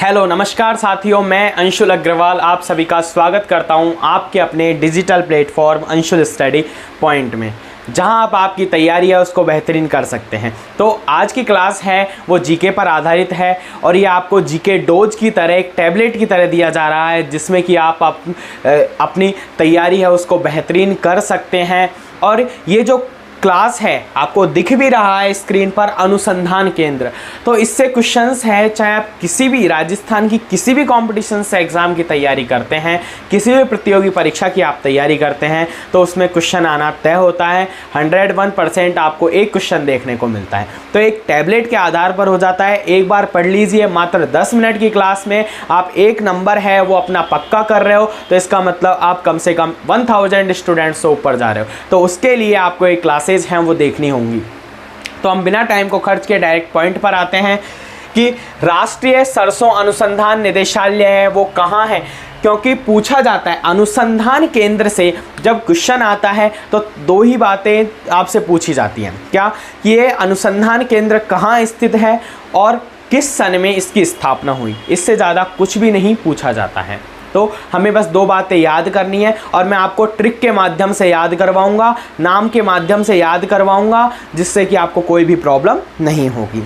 Hello नमस्कार साथियों, मैं अंशुल अग्रवाल आप सभी का स्वागत करता हूं आपके अपने digital platform Anshul study point में, जहां आप आपकी तैयारी है उसको बेहतरीन कर सकते हैं। तो आज की क्लास है वो जीके पर आधारित है और ये आपको जीके डोज की तरह एक टैबलेट की तरह दिया जा रहा है, जिसमें कि आप अपनी तैयारी है उसको बेहतरीन कर सकते हैं। और ये जो क्लास है आपको दिख भी रहा है स्क्रीन पर, अनुसंधान केंद्र। तो इससे क्वेश्चंस है, चाहे आप किसी भी राजस्थान की किसी भी कंपटीशन से एग्ज़ाम की तैयारी करते हैं, किसी भी प्रतियोगी परीक्षा की आप तैयारी करते हैं, तो उसमें क्वेश्चन आना तय होता है। 101% आपको एक क्वेश्चन देखने को मिलता है। तो एक टैबलेट के आधार पर हो जाता है। एक बार पढ़ लीजिए, मात्र 10 मिनट की क्लास में आप एक नंबर है वो अपना पक्का कर रहे हो, तो इसका मतलब आप कम से कम 1000 स्टूडेंट्स से ऊपर जा रहे हो। तो उसके लिए आपको एक क्लासेज हैं वो देखनी होंगी। तो हम बिना टाइम को खर्च के डायरेक्ट पॉइंट पर आते हैं कि राष्ट्रीय सरसों अनुसंधान निदेशालय है वो कहाँ है, क्योंकि पूछा जाता है अनुसंधान केंद्र से जब क्वेश्चन आता है तो दो ही बातें आपसे पूछी जाती हैं। क्या कि ये अनुसंधान केंद्र कहाँ स्थित है और किस सन में इसकी स्थापना हुई, इससे ज़्यादा कुछ भी नहीं पूछा जाता है। तो हमें बस दो बातें याद करनी है और मैं आपको ट्रिक के माध्यम से याद करवाऊंगा, नाम के माध्यम से याद करवाऊंगा, जिससे कि आपको कोई भी प्रॉब्लम नहीं होगी।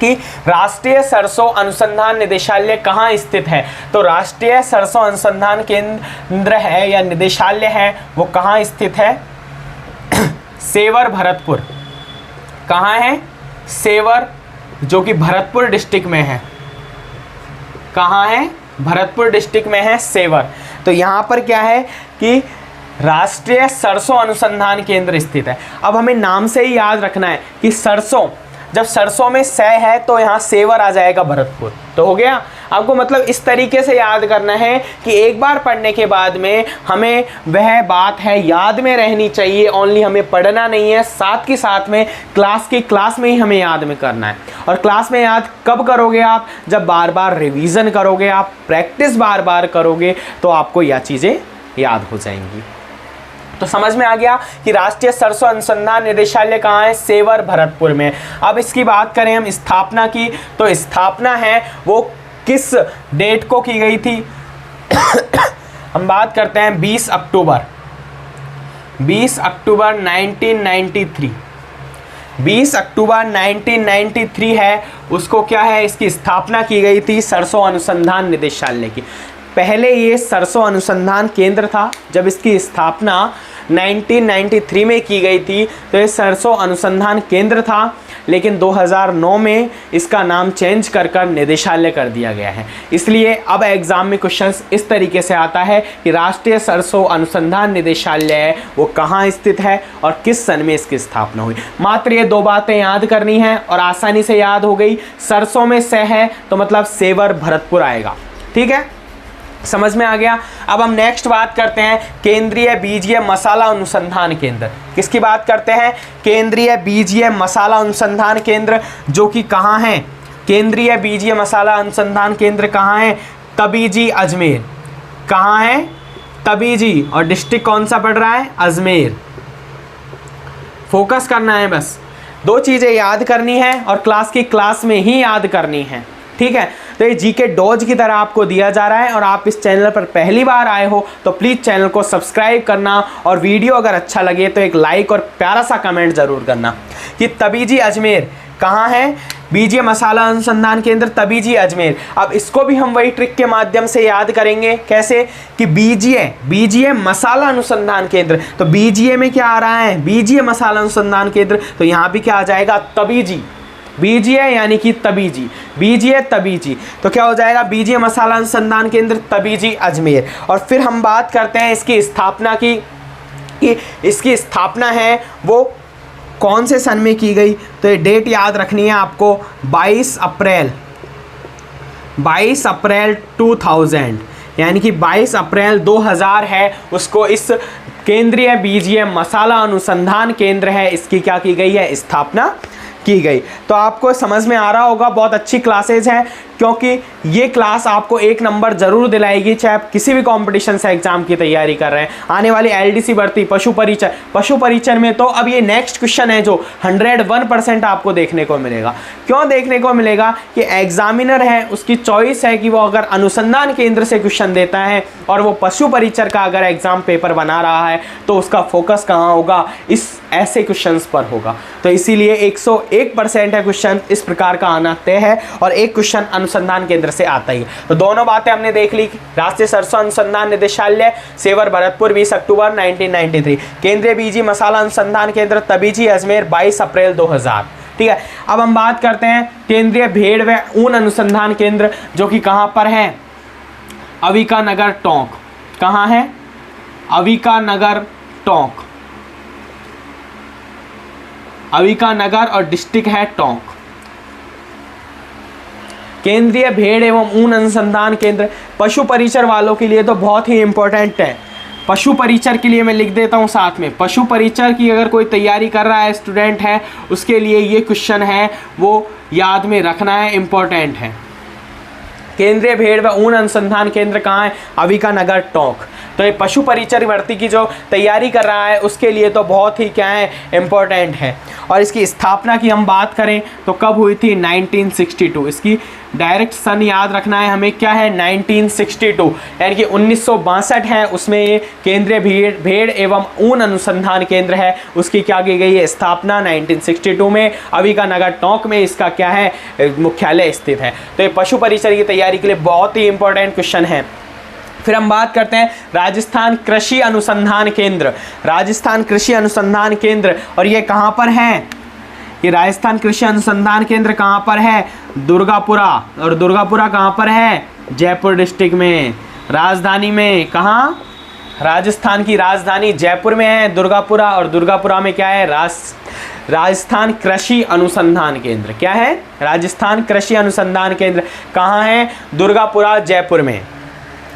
कि राष्ट्रीय सरसों अनुसंधान निदेशालय कहाँ स्थित है, तो राष्ट्रीय सरसों अनुसंधान केंद्र है या निदेशालय है वो कहाँ स्थित है, सेवर भरतपुर। कहाँ है? सेवर, जो कि भरतपुर डिस्ट्रिक्ट में है। कहाँ है? भरतपुर डिस्ट्रिक्ट में है सेवर। तो यहाँ पर क्या है कि राष्ट्रीय सरसों अनुसंधान केंद्र स्थित है। अब हमें नाम से ही याद रखना है कि सरसों, जब सरसों में से है तो यहाँ सेवर आ जाएगा भरतपुर। तो हो गया। आपको मतलब इस तरीके से याद करना है कि एक बार पढ़ने के बाद में हमें वह बात है याद में रहनी चाहिए, ओनली हमें पढ़ना नहीं है, साथ के साथ में क्लास में ही हमें याद में करना है। और क्लास में याद कब करोगे आप? जब बार बार रिवीजन करोगे, आप प्रैक्टिस बार बार करोगे, तो आपको यह चीज़ें याद हो जाएंगी। तो समझ में आ गया कि राष्ट्रीय सरसों अनुसंधान निदेशालय कहाँ है? सेवर भरतपुर में। अब इसकी बात करें हम स्थापना की, तो स्थापना है वो किस डेट को की गई थी? हम बात करते हैं 20 अक्टूबर 1993। 20 अक्टूबर 1993 है, उसको क्या है, इसकी स्थापना की गई थी सरसों अनुसंधान निदेशालय की। पहले ये सरसों अनुसंधान केंद्र था, जब इसकी स्थापना 1993 में की गई थी तो ये सरसों अनुसंधान केंद्र था, लेकिन 2009 में इसका नाम चेंज कर निदेशालय कर दिया गया है। इसलिए अब एग्जाम में क्वेश्चंस इस तरीके से आता है कि राष्ट्रीय सरसों अनुसंधान निदेशालय वो कहाँ स्थित है और किस सन में इसकी स्थापना हुई। मात्र ये दो बातें याद करनी है और आसानी से याद हो गई। सरसों में से है तो मतलब सेवर भरतपुर आएगा। ठीक है, समझ में आ गया। अब हम नेक्स्ट बात करते हैं केंद्रीय बीजीय मसाला अनुसंधान केंद्र। किसकी बात करते हैं? केंद्रीय बीजीय मसाला अनुसंधान केंद्र, जो कि कहाँ है? केंद्रीय बीजीय मसाला अनुसंधान केंद्र कहाँ है? तबीजी, अजमेर। कहाँ है? तबीजी। और डिस्ट्रिक्ट कौन सा पड़ रहा है? अजमेर। फोकस करना है, बस दो चीज़ें याद करनी है और क्लास में ही याद करनी है। ठीक है, तो ये जीके डोज की तरह आपको दिया जा रहा है और आप इस चैनल पर पहली बार आए हो तो प्लीज़ चैनल को सब्सक्राइब करना और वीडियो अगर अच्छा लगे तो एक लाइक और प्यारा सा कमेंट ज़रूर करना। कि तबीजी अजमेर कहाँ है? बीजीय मसाला अनुसंधान केंद्र तबीजी अजमेर। अब इसको भी हम वही ट्रिक के माध्यम से याद करेंगे। कैसे? कि बीजीय मसाला अनुसंधान केंद्र, तो बीजीय में क्या आ रहा है? बीजीय मसाला अनुसंधान केंद्र, तो यहाँ भी क्या आ जाएगा? तबीजी। बीजीय यानी कि तबीजी, बीजीय तबीजी, तो क्या हो जाएगा? बीजीय मसाला अनुसंधान केंद्र तबीजी अजमेर। और फिर हम बात करते हैं इसकी स्थापना की, कि इसकी स्थापना है वो कौन से सन में की गई। तो ये डेट याद रखनी है आपको, 22 अप्रैल 2000, यानी कि 22 अप्रैल 2000 है, उसको इस केंद्रीय बीजीय मसाला अनुसंधान केंद्र है इसकी क्या की गई है? स्थापना की गई। तो आपको समझ में आ रहा होगा, बहुत अच्छी क्लासेज हैं। क्योंकि ये क्लास आपको एक नंबर जरूर दिलाएगी, चाहे आप किसी भी कंपटीशन से एग्जाम की तैयारी कर रहे हैं। आने वाली एलडीसी भर्ती, पशु परिचर में तो अब ये नेक्स्ट क्वेश्चन है जो 101% आपको देखने को मिलेगा। क्यों देखने को मिलेगा कि एग्जामिनर है उसकी चॉइस है कि वो अगर अनुसंधान केंद्र से क्वेश्चन देता है और वो पशु परिचर का अगर एग्जाम पेपर बना रहा है तो उसका फोकस कहाँ होगा, इस ऐसे क्वेश्चंस पर होगा। तो इसीलिए 101% है क्वेश्चन इस प्रकार का आना तय है और एक क्वेश्चन अनुसंधान केंद्र से आता ही है। तो दोनों बातें हमने देख ली। राष्ट्रीय सरसों अनुसंधान निदेशालय, सेवर भरतपुर, 20 अक्टूबर 1993। केंद्रीय बीजी मसाला अनुसंधान केंद्र, तबीजी, अजमेर, 22 अप्रैल 2000। ठीक है, अब हम बात करते हैं केंद्रीय भेड़ व ऊन अनुसंधान केंद्र, जो कि कहाँ पर है, अविका नगर टोंक। कहाँ है, अविका नगर टोंक, अविका नगर और डिस्ट्रिक्ट है टोंक। केंद्रीय भेड़ एवं ऊन अनुसंधान केंद्र पशु परिचर वालों के लिए तो बहुत ही इंपॉर्टेंट है। पशु परिचर के लिए मैं लिख देता हूँ साथ में, पशु परिचर की अगर कोई तैयारी कर रहा है स्टूडेंट है उसके लिए ये क्वेश्चन है वो याद में रखना है, इंपॉर्टेंट है। केंद्रीय भेड़ व ऊन अनुसंधान केंद्र कहाँ है, अविका नगर टोंक। तो ये पशु परिचर भर्ती की जो तैयारी कर रहा है उसके लिए तो बहुत ही क्या है, इम्पोर्टेंट है। और इसकी स्थापना की हम बात करें तो कब हुई थी, 1962। इसकी डायरेक्ट सन याद रखना है हमें, क्या है, 1962, यानी कि 1962 है उसमें ये केंद्रीय भेड़ एवं ऊन अनुसंधान केंद्र है उसकी क्या की गई है, स्थापना 1962 में अविका नगर टोंक में इसका क्या है, मुख्यालय स्थित है। तो ये पशु परिचर की तैयारी के लिए बहुत ही इंपॉर्टेंट क्वेश्चन है। फिर हम बात करते हैं राजस्थान कृषि अनुसंधान केंद्र, राजस्थान कृषि अनुसंधान केंद्र, और ये कहाँ पर है, ये राजस्थान कृषि अनुसंधान केंद्र कहाँ पर है, दुर्गापुरा। और दुर्गापुरा कहाँ पर है, जयपुर डिस्ट्रिक्ट में, राजधानी में। कहाँ, राजस्थान की राजधानी जयपुर में है दुर्गापुरा, और दुर्गापुरा में क्या है, राजस्थान कृषि अनुसंधान केंद्र। क्या है, राजस्थान कृषि अनुसंधान केंद्र कहाँ है, दुर्गापुरा जयपुर में।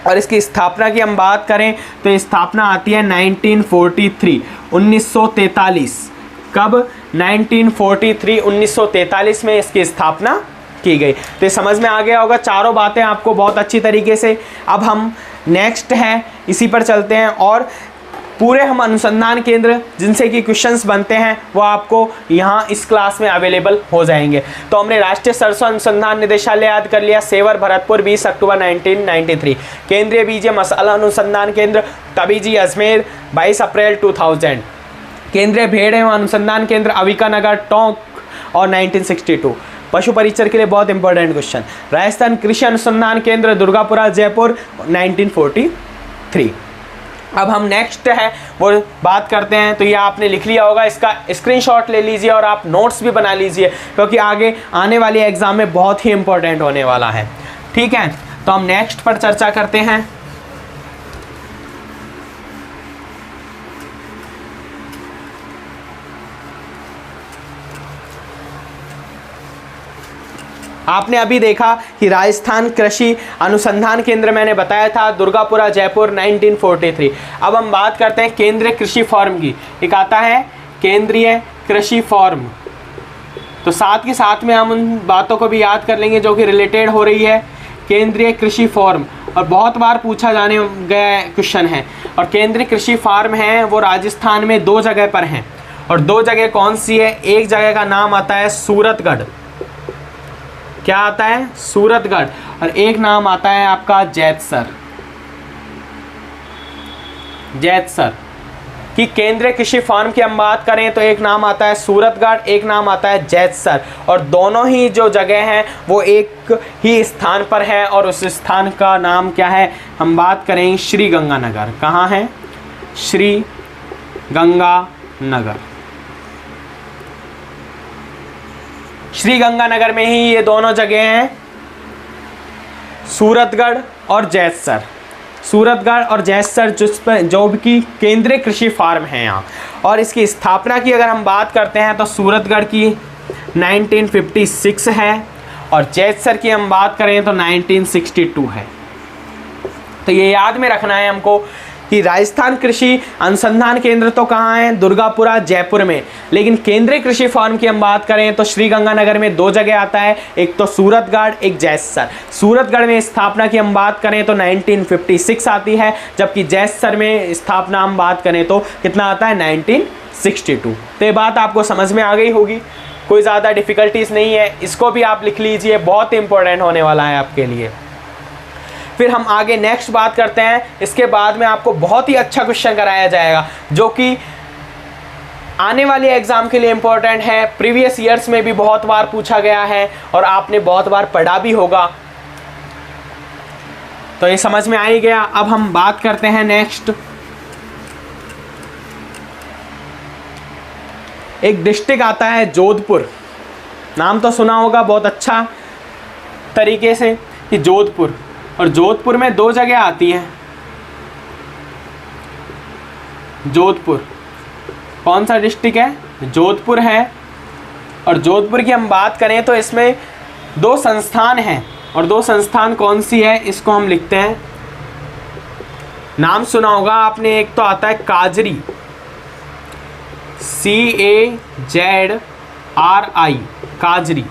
और इसकी स्थापना की हम बात करें तो स्थापना आती है 1943, 1943। कब, 1943, 1943 में इसकी स्थापना की गई। तो ये समझ में आ गया होगा चारों बातें आपको बहुत अच्छी तरीके से। अब हम नेक्स्ट है इसी पर चलते हैं और पूरे हम अनुसंधान केंद्र जिनसे कि क्वेश्चंस बनते हैं वो आपको यहाँ इस क्लास में अवेलेबल हो जाएंगे। तो हमने राष्ट्रीय सरसों अनुसंधान निदेशालय याद कर लिया, सेवर भरतपुर, 20 अक्टूबर 1993। केंद्रीय बीज मसाला अनुसंधान केंद्र, तबीजी, अजमेर, 22 अप्रैल 2000। केंद्रीय भेड़ एवं अनुसंधान केंद्र, अविका नगर टोंक, और 1962। पशु परिचर के लिए बहुत इंपॉर्टेंट क्वेश्चन, राजस्थान कृषि अनुसंधान केंद्र, दुर्गापुरा जयपुर, 1943। अब हम नेक्स्ट है वो बात करते हैं। तो ये आपने लिख लिया होगा, इसका स्क्रीनशॉट ले लीजिए और आप नोट्स भी बना लीजिए क्योंकि आगे आने वाली एग्जाम में बहुत ही इंपॉर्टेंट होने वाला है। ठीक है, तो हम नेक्स्ट पर चर्चा करते हैं। आपने अभी देखा कि राजस्थान कृषि अनुसंधान केंद्र मैंने बताया था दुर्गापुरा जयपुर 1943। अब हम बात करते हैं केंद्रीय कृषि फॉर्म की। एक आता है केंद्रीय कृषि फॉर्म, तो साथ के साथ में हम उन बातों को भी याद कर लेंगे जो कि रिलेटेड हो रही है। केंद्रीय कृषि फॉर्म और बहुत बार पूछा जाने गया क्वेश्चन है, और केंद्रीय कृषि फॉर्म है वो राजस्थान में 2 जगह पर हैं, और 2 जगह कौन सी है, एक जगह का नाम आता है सूरतगढ़, क्या आता है, सूरतगढ़, और एक नाम आता है आपका जैतसर। जैतसर कि केंद्रीय कृषि फॉर्म की हम बात करें तो एक नाम आता है सूरतगढ़, एक नाम आता है जैतसर, और दोनों ही जो जगह हैं वो एक ही स्थान पर है, और उस स्थान का नाम क्या है, हम बात करें श्री गंगानगर। कहाँ है, श्री गंगानगर। श्री गंगानगर में ही ये दोनों जगह हैं, सूरतगढ़ और जैतसर। सूरतगढ़ और जैतसर जो कि केंद्रीय कृषि फार्म है यहाँ। और इसकी स्थापना की अगर हम बात करते हैं तो सूरतगढ़ की 1956 है, और जैतसर की हम बात करें तो 1962 है। तो ये याद में रखना है हमको कि राजस्थान कृषि अनुसंधान केंद्र तो कहाँ है, दुर्गापुरा जयपुर में, लेकिन केंद्रीय कृषि फॉर्म की हम बात करें तो श्रीगंगानगर में 2 जगह आता है, एक तो सूरतगढ़, एक जैसर। सूरतगढ़ में स्थापना की हम बात करें तो 1956 आती है, जबकि जैसर में स्थापना हम बात करें तो कितना आता है, 1962। तो ये बात आपको समझ में आ गई होगी, कोई ज़्यादा डिफ़िकल्टीज नहीं है, इसको भी आप लिख लीजिए, बहुत इंपॉर्टेंट होने वाला है आपके लिए। फिर हम आगे नेक्स्ट बात करते हैं, इसके बाद में आपको बहुत ही अच्छा क्वेश्चन कराया जाएगा जो कि आने वाले एग्ज़ाम के लिए इम्पोर्टेंट है, प्रीवियस ईयर्स में भी बहुत बार पूछा गया है और आपने बहुत बार पढ़ा भी होगा, तो ये समझ में आ ही गया। अब हम बात करते हैं नेक्स्ट, एक डिस्ट्रिक्ट आता है जोधपुर, नाम तो सुना होगा बहुत अच्छा तरीके से कि जोधपुर, और जोधपुर में 2 जगह आती हैं। जोधपुर कौन सा डिस्ट्रिक्ट है, जोधपुर है, और जोधपुर की हम बात करें तो इसमें 2 संस्थान हैं, और 2 संस्थान कौन सी है इसको हम लिखते हैं, नाम सुना होगा आपने, एक तो आता है काजरी, CAZRI काजरी,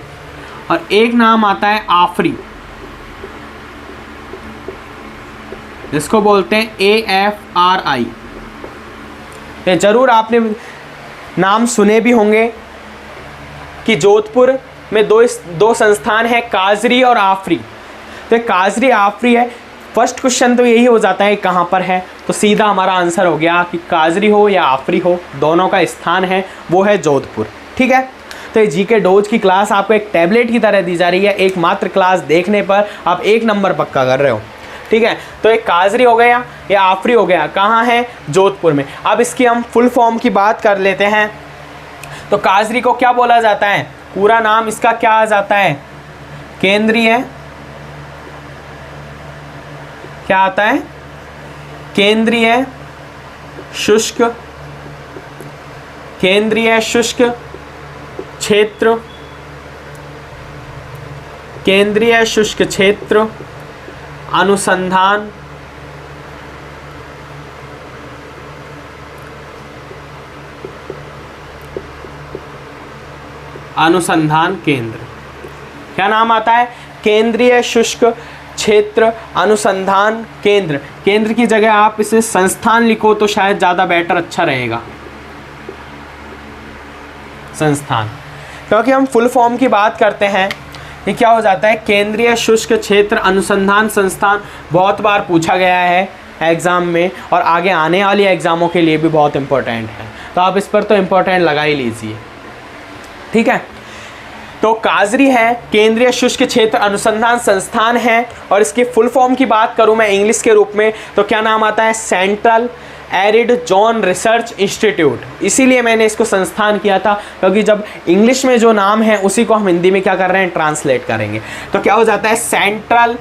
और एक नाम आता है आफरी, जिसको बोलते हैं AFRI। ये जरूर आपने नाम सुने भी होंगे कि जोधपुर में दो संस्थान हैं, काजरी और आफरी। तो काजरी आफरी है, फर्स्ट क्वेश्चन तो यही हो जाता है कहाँ पर है, तो सीधा हमारा आंसर हो गया कि काजरी हो या आफरी हो, दोनों का स्थान है वो है जोधपुर। ठीक है, तो ये जीके डोज की क्लास आपको एक टैबलेट की तरह दी जा रही है, एक मात्र क्लास देखने पर आप 1 नंबर पक्का कर रहे हो। ठीक है, तो एक काजरी हो गया या आफरी हो गया, कहाँ है, जोधपुर में। अब इसकी हम फुल फॉर्म की बात कर लेते हैं। तो काजरी को क्या बोला जाता है, पूरा नाम इसका क्या आ जाता है, केंद्रीय, क्या आता है, केंद्रीय शुष्क क्षेत्र, केंद्रीय शुष्क क्षेत्र अनुसंधान केंद्र। क्या नाम आता है, केंद्रीय शुष्क क्षेत्र अनुसंधान केंद्र। केंद्र की जगह आप इसे संस्थान लिखो तो शायद ज़्यादा बेटर, अच्छा रहेगा, संस्थान, क्योंकि हम फुल फॉर्म की बात करते हैं। ये क्या हो जाता है, केंद्रीय शुष्क क्षेत्र अनुसंधान संस्थान, बहुत बार पूछा गया है एग्ज़ाम में और आगे आने वाली एग्ज़ामों के लिए भी बहुत इंपॉर्टेंट है, तो आप इस पर तो इम्पोर्टेंट लगा ही लीजिए। ठीक है, तो काजरी है, केंद्रीय शुष्क क्षेत्र अनुसंधान संस्थान है, और इसकी फुल फॉर्म की बात करूं मैं इंग्लिश के रूप में तो क्या नाम आता है, central arid zone research institute. इसीलिए मैंने इसको संस्थान किया था, क्योंकि जब इंग्लिश में जो नाम है उसी को हम हिंदी में क्या कर रहे हैं, ट्रांसलेट करेंगे। तो क्या हो जाता है, central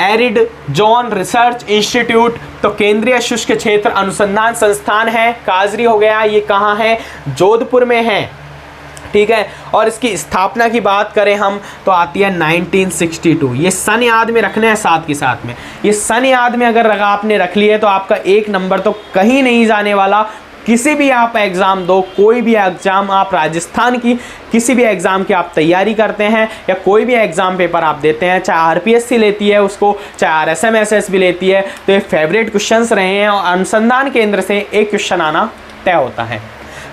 arid zone research institute, तो केंद्रीय शुष्क क्षेत्र अनुसंधान संस्थान है, काजरी हो गया, ये कहाँ है, जोधपुर में है। ठीक है, और इसकी स्थापना की बात करें हम तो आती है 1962। ये सन याद में रखना है साथ के साथ में, ये सन याद में अगर आपने रख लिए तो आपका 1 नंबर तो कहीं नहीं जाने वाला। किसी भी आप एग्ज़ाम दो, कोई भी एग्ज़ाम आप राजस्थान की किसी भी एग्ज़ाम की आप तैयारी करते हैं या कोई भी एग्ज़ाम पेपर आप देते हैं, चाहे RPSC लेती है उसको, चाहे RSMSS भी लेती है, तो ये फेवरेट क्वेश्चंस रहे हैं और अनुसंधान केंद्र से एक क्वेश्चन आना तय होता है।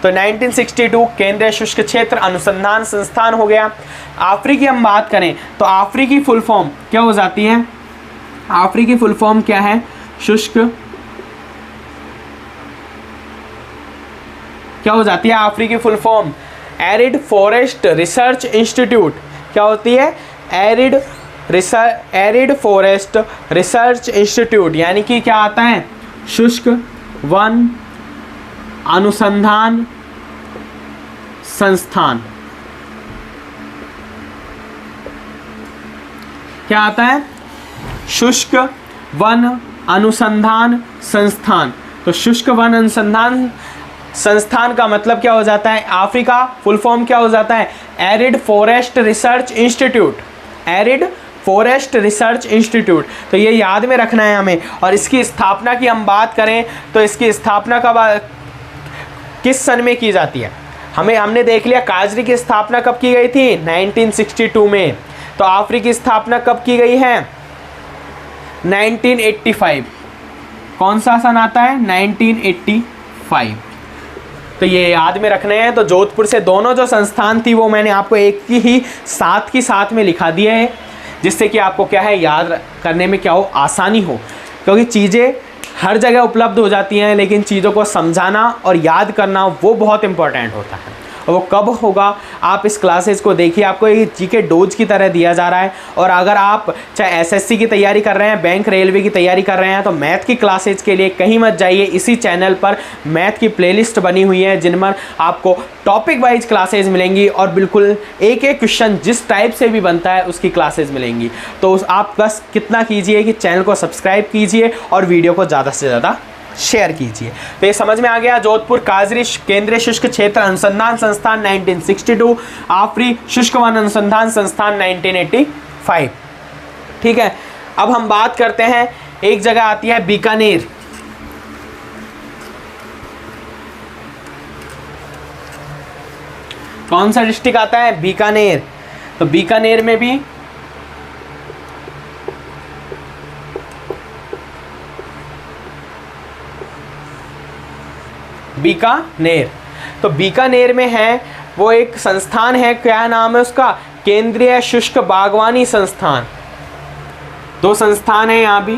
तो 1962 केंद्रीय शुष्क क्षेत्र अनुसंधान संस्थान हो गया। आफरी की हम बात करें तो आफरी की फुल फॉर्म क्या हो जाती है, आफरी की फुल फॉर्म क्या है, शुष्क, क्या हो जाती है आफरी की full form, arid forest research institute. क्या होती है, एरिड फॉरेस्ट रिसर्च इंस्टीट्यूट, यानी कि क्या आता है, शुष्क वन अनुसंधान संस्थान। क्या आता है, शुष्क वन अनुसंधान संस्थान। तो शुष्क वन अनुसंधान संस्थान का मतलब क्या हो जाता है, अफ्रीका फुल फॉर्म क्या हो जाता है, arid forest research institute. Arid forest research institute, तो ये याद में रखना है हमें। और इसकी स्थापना की हम बात करें तो इसकी स्थापना किस सन में की जाती है? हमने देख लिया काजरी की स्थापना कब की गई थी, 1962 में। तो आफरी की स्थापना कब की गई है, 1985। कौन सा सन आता है, 1985। तो ये याद में रखने हैं। तो जोधपुर से दोनों जो संस्थान थी वो मैंने आपको एक ही साथ में लिखा दिया है, जिससे कि आपको क्या है याद करने में क्या हो, आसानी हो। क्योंकि चीज़ें हर जगह उपलब्ध हो जाती हैं, लेकिन चीज़ों को समझाना और याद करना वो बहुत इंपॉर्टेंट होता है। और वो कब होगा, आप इस क्लासेस को देखिए, आपको ये जीके डोज की तरह दिया जा रहा है। और अगर आप चाहे एसएससी की तैयारी कर रहे हैं, बैंक रेलवे की तैयारी कर रहे हैं, तो मैथ की क्लासेस के लिए कहीं मत जाइए। इसी चैनल पर मैथ की प्लेलिस्ट बनी हुई है, जिनमें आपको टॉपिक वाइज क्लासेस मिलेंगी और बिल्कुल एक एक क्वेश्चन जिस टाइप से भी बनता है उसकी क्लासेस मिलेंगी। तो आप बस कितना कीजिए कि चैनल को सब्सक्राइब कीजिए और वीडियो को ज़्यादा से ज़्यादा शेयर कीजिए। तो ये समझ में आ गया। जोधपुर काजरी केंद्रीय शुष्क क्षेत्र अनुसंधान संस्थान 1962, आफरी शुष्क वन अनुसंधान संस्थान 1985। ठीक है, अब हम बात करते हैं, एक जगह आती है बीकानेर। कौन सा डिस्ट्रिक्ट आता है, बीकानेर। तो बीकानेर में भी बीकानेर, तो बीकानेर में है वो एक संस्थान है, क्या नाम है उसका, केंद्रीय शुष्क बागवानी संस्थान। दो संस्थान है यहाँ भी,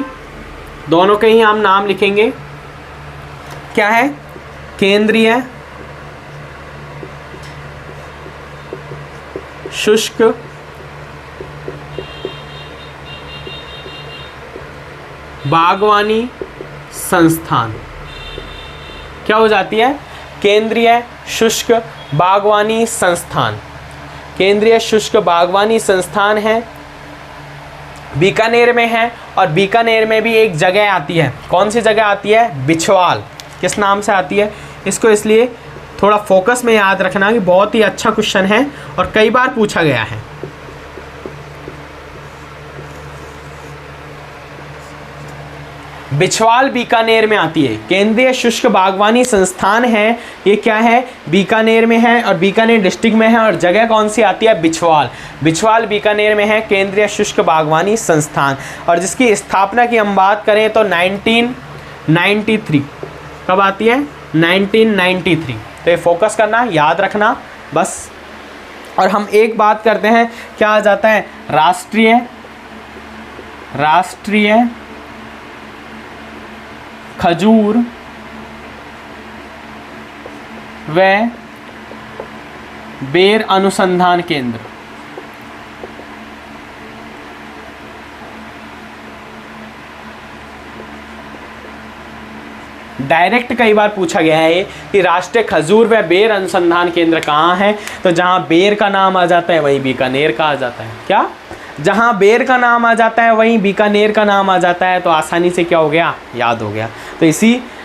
दोनों के ही हम नाम लिखेंगे। क्या है, केंद्रीय शुष्क बागवानी संस्थान। क्या हो जाती है, केंद्रीय शुष्क बागवानी संस्थान। केंद्रीय शुष्क बागवानी संस्थान है, बीकानेर में है। और बीकानेर में भी एक जगह आती है, कौन सी जगह आती है, बिछवाल। किस नाम से आती है, इसको इसलिए थोड़ा फोकस में याद रखना कि बहुत ही अच्छा क्वेश्चन है और कई बार पूछा गया है। बिछवाल बीकानेर में आती है, केंद्रीय शुष्क बागवानी संस्थान है। ये क्या है, बीकानेर में है और बीकानेर डिस्ट्रिक्ट में है। और जगह कौन सी आती है, बिछवाल। बिछवाल बीकानेर में है, केंद्रीय शुष्क बागवानी संस्थान। और जिसकी स्थापना की हम बात करें तो 1993। कब आती है, 1993। तो ये फोकस करना, याद रखना बस। और हम एक बात करते हैं, क्या आ जाता है, राष्ट्रीय खजूर व बेर अनुसंधान केंद्र। डायरेक्ट कई बार पूछा गया है कि राष्ट्रीय खजूर व बेर अनुसंधान केंद्र कहाँ है। तो जहाँ बेर का नाम आ जाता है वहीं बीकानेर का आ जाता है। क्या, जहाँ बेर का नाम आ जाता है वहीं बीकानेर का नाम आ जाता है। तो आसानी से क्या हो गया, याद हो गया। तो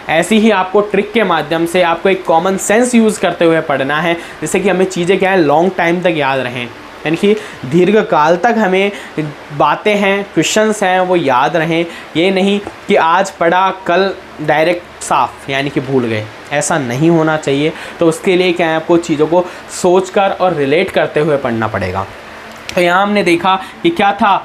ऐसी ही आपको ट्रिक के माध्यम से आपको एक कॉमन सेंस यूज़ करते हुए पढ़ना है, जिससे कि हमें चीज़ें क्या है, लॉन्ग टाइम तक याद रहें। यानी कि दीर्घ काल तक हमें बातें हैं, क्वेश्चंस हैं, वो याद रहें। ये नहीं कि आज पढ़ा कल डायरेक्ट साफ यानी कि भूल गए, ऐसा नहीं होना चाहिए। तो उसके लिए क्या है, आपको चीज़ों को सोचकर और रिलेट करते हुए पढ़ना पड़ेगा। तो यहाँ हमने देखा कि क्या था,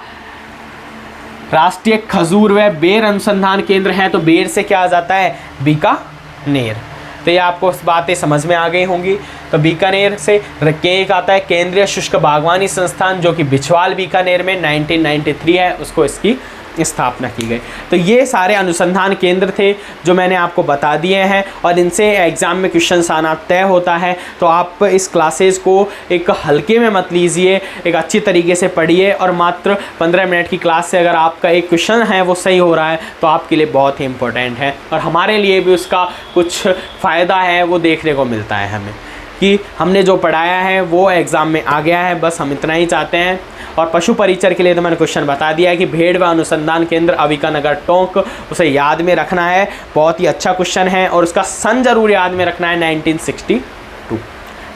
राष्ट्रीय खजूर व बेर अनुसंधान केंद्र है। तो बेर से क्या आ जाता है, बीकानेर। तो ये आपको बातें समझ में आ गई होंगी। तो बीकानेर से एक आता है केंद्रीय शुष्क बागवानी संस्थान, जो कि बिछवाल बीकानेर में 1993 है, उसको इसकी स्थापना की गई। तो ये सारे अनुसंधान केंद्र थे जो मैंने आपको बता दिए हैं और इनसे एग्ज़ाम में क्वेश्चन आना तय होता है। तो आप इस क्लासेस को एक हल्के में मत लीजिए, एक अच्छी तरीके से पढ़िए। और मात्र 15 मिनट की क्लास से अगर आपका एक क्वेश्चन है वो सही हो रहा है तो आपके लिए बहुत ही इम्पोर्टेंट है और हमारे लिए भी उसका कुछ फ़ायदा है वो देखने को मिलता है हमें, कि हमने जो पढ़ाया है वो एग्ज़ाम में आ गया है। बस हम इतना ही चाहते हैं। और पशु परिचर के लिए तो मैंने क्वेश्चन बता दिया है कि भेड़ व अनुसंधान केंद्र अविका नगर टोंक, उसे याद में रखना है। बहुत ही अच्छा क्वेश्चन है और उसका सन ज़रूर याद में रखना है, 1962।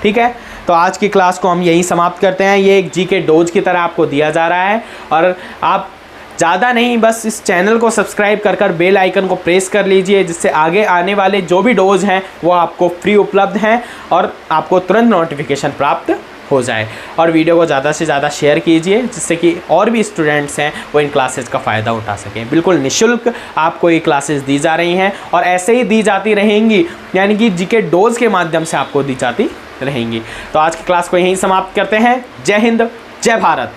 ठीक है, तो आज की क्लास को हम यहीं समाप्त करते हैं। ये एक जीके डोज की तरह आपको दिया जा रहा है और आप ज़्यादा नहीं, बस इस चैनल को सब्सक्राइब कर बेल आइकन को प्रेस कर लीजिए, जिससे आगे आने वाले जो भी डोज हैं वो आपको फ्री उपलब्ध हैं और आपको तुरंत नोटिफिकेशन प्राप्त हो जाए। और वीडियो को ज़्यादा से ज़्यादा शेयर कीजिए, जिससे कि और भी स्टूडेंट्स हैं वो इन क्लासेस का फ़ायदा उठा सकें। बिल्कुल निःशुल्क आपको ये क्लासेस दी जा रही हैं और ऐसे ही दी जाती रहेंगी, यानी कि जीके डोज के माध्यम से आपको दी जाती रहेंगी। तो आज की क्लास को यहीं समाप्त करते हैं। जय हिंद, जय भारत।